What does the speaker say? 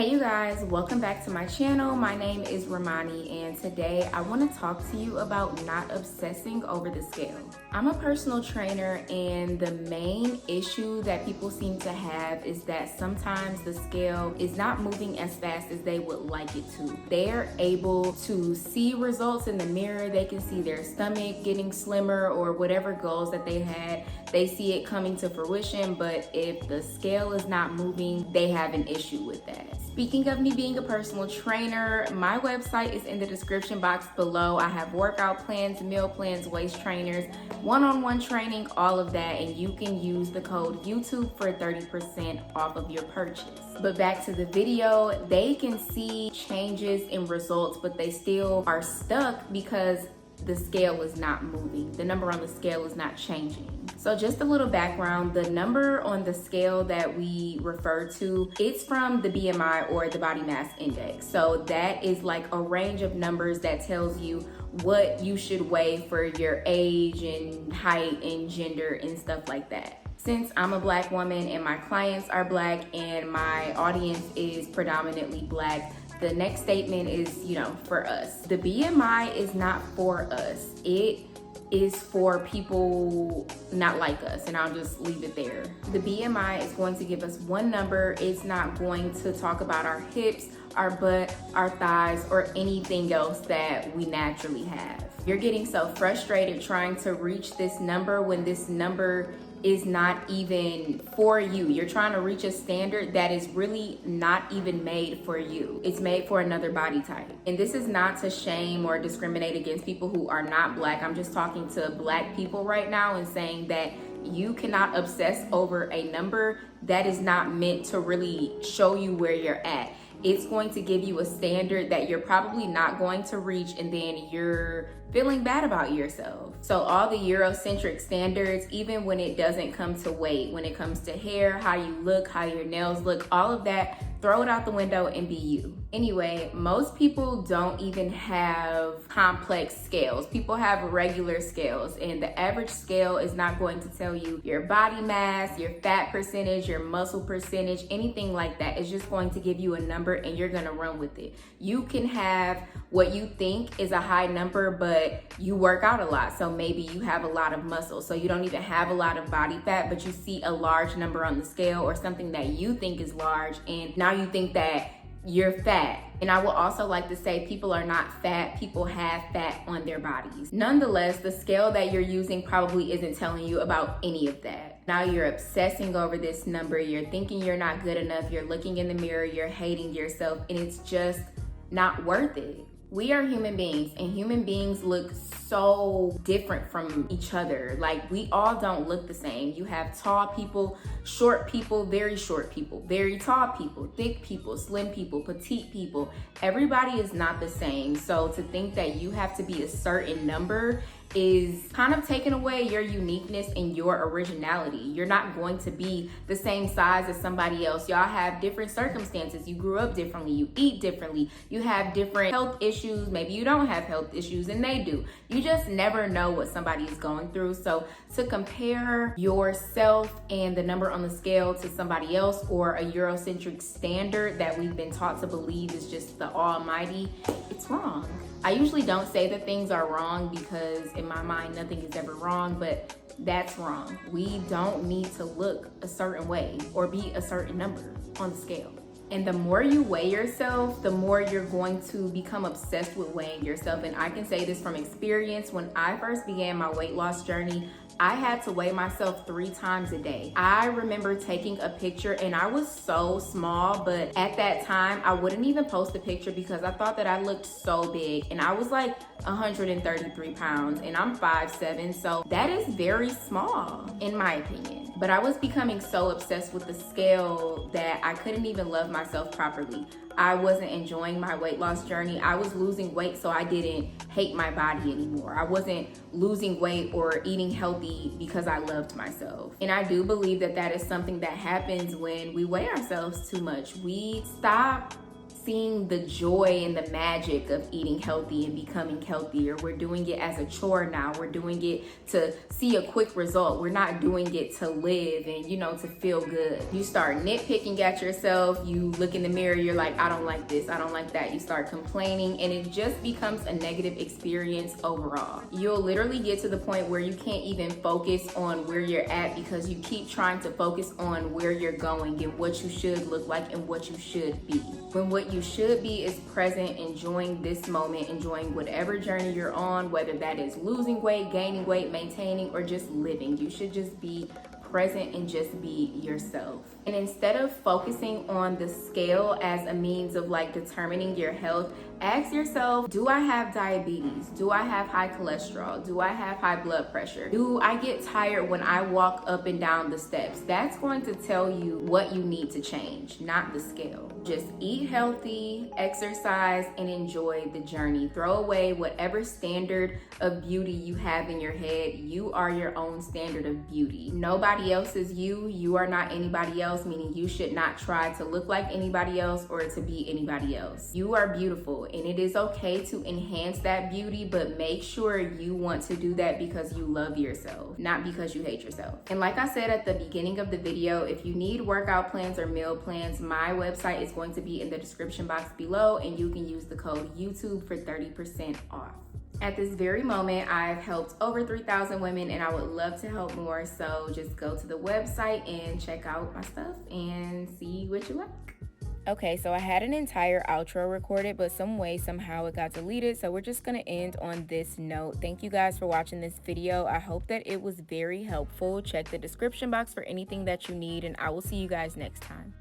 Hey you guys, welcome back to my channel. My name is Romani and today I want to talk to you about not obsessing over the scale. I'm a personal trainer and the main issue that people seem to have is that sometimes the scale is not moving as fast as they would like it to. They're able to see results in the mirror. They can see their stomach getting slimmer or whatever goals that they had. They see it coming to fruition, but if the scale is not moving, they have an issue with that. Speaking of me being a personal trainer, my website is in the description box below. I have workout plans, meal plans, waist trainers, one-on-one training, all of that, and you can use the code YouTube for 30% off of your purchase. But back to the video, they can see changes in results, but they still are stuck because the scale is not moving. The number on the scale is not changing. So just a little background, the number on the scale that we refer to, it's from the BMI or the body mass index. So that is like a range of numbers that tells you what you should weigh for your age and height and gender and stuff like that. Since I'm a Black woman and my clients are Black and my audience is predominantly Black, the next statement is, for us. The BMI is not for us. It is for people not like us, and I'll just leave it there. The BMI is going to give us one number. It's not going to talk about our hips, our butt, our thighs, or anything else that we naturally have. You're getting so frustrated trying to reach this number when this number is not even for you. You're trying to reach a standard that is really not even made for you. It's made for another body type. And this is not to shame or discriminate against people who are not Black. I'm just talking to Black people right now and saying that you cannot obsess over a number that is not meant to really show you where you're at. It's going to give you a standard that you're probably not going to reach, and then you're feeling bad about yourself. So all the Eurocentric standards, even when it doesn't come to weight, when it comes to hair, how you look, how your nails look, all of that, throw it out the window and be you. Anyway, most people don't even have complex scales. People have regular scales, and the average scale is not going to tell you your body mass, your fat percentage, your muscle percentage, anything like that. It's just going to give you a number and you're gonna run with it. You can have what you think is a high number, but you work out a lot. So maybe you have a lot of muscle. So you don't even have a lot of body fat, but you see a large number on the scale or something that you think is large, and now you think that you're fat. And I will also like to say people are not fat, people have fat on their bodies. Nonetheless, the scale that you're using probably isn't telling you about any of that. Now you're obsessing over this number, you're thinking you're not good enough, you're looking in the mirror, you're hating yourself, and it's just not worth it. We are human beings, and human beings look so different from each other. Like, we all don't look the same. You have tall people, short people, very short people, very tall people, thick people, slim people, petite people. Everybody is not the same. So to think that you have to be a certain number is kind of taking away your uniqueness and your originality. You're not going to be the same size as somebody else. Y'all have different circumstances. You grew up differently, you eat differently, you have different health issues. Maybe you don't have health issues and they do. You just never know what somebody is going through. So to compare yourself and the number on the scale to somebody else or a Eurocentric standard that we've been taught to believe is just the almighty, it's wrong. I usually don't say that things are wrong because in my mind, nothing is ever wrong, but that's wrong. We don't need to look a certain way or be a certain number on the scale. And the more you weigh yourself, the more you're going to become obsessed with weighing yourself. And I can say this from experience. When I first began my weight loss journey, I had to weigh myself 3 times a day. I remember taking a picture and I was so small, but at that time I wouldn't even post a picture because I thought that I looked so big, and I was like 133 pounds and I'm 5'7", so that is very small in my opinion. But I was becoming so obsessed with the scale that I couldn't even love myself properly. I wasn't enjoying my weight loss journey. I was losing weight so I didn't hate my body anymore. I wasn't losing weight or eating healthy because I loved myself. And I do believe that that is something that happens when we weigh ourselves too much. We stop seeing the joy and the magic of eating healthy and becoming healthier. We're doing it as a chore now. We're doing it to see a quick result. We're not doing it to live and, to feel good. You start nitpicking at yourself. You look in the mirror, you're like, I don't like this, I don't like that. You start complaining, and it just becomes a negative experience overall. You'll literally get to the point where you can't even focus on where you're at because you keep trying to focus on where you're going and what you should look like and what you should be. When what you should be is present, enjoying this moment, enjoying whatever journey you're on, whether that is losing weight, gaining weight, maintaining, or just living. You should just be present and just be yourself. And instead of focusing on the scale as a means of determining your health, ask yourself, do I have diabetes? Do I have high cholesterol? Do I have high blood pressure? Do I get tired when I walk up and down the steps? That's going to tell you what you need to change, not the scale. Just eat healthy, exercise, and enjoy the journey. Throw away whatever standard of beauty you have in your head. You are your own standard of beauty. Nobody else is you. You are not anybody else, meaning you should not try to look like anybody else or to be anybody else. You are beautiful, and it is okay to enhance that beauty, but make sure you want to do that because you love yourself, not because you hate yourself. And like I said at the beginning of the video, if you need workout plans or meal plans, my website is going to be in the description box below, and you can use the code YouTube for 30% off. At this very moment, I've helped over 3,000 women, and I would love to help more. So just go to the website and check out my stuff and see what you like. Okay, so I had an entire outro recorded, but somehow it got deleted. So we're just going to end on this note. Thank you guys for watching this video. I hope that it was very helpful. Check the description box for anything that you need, and I will see you guys next time.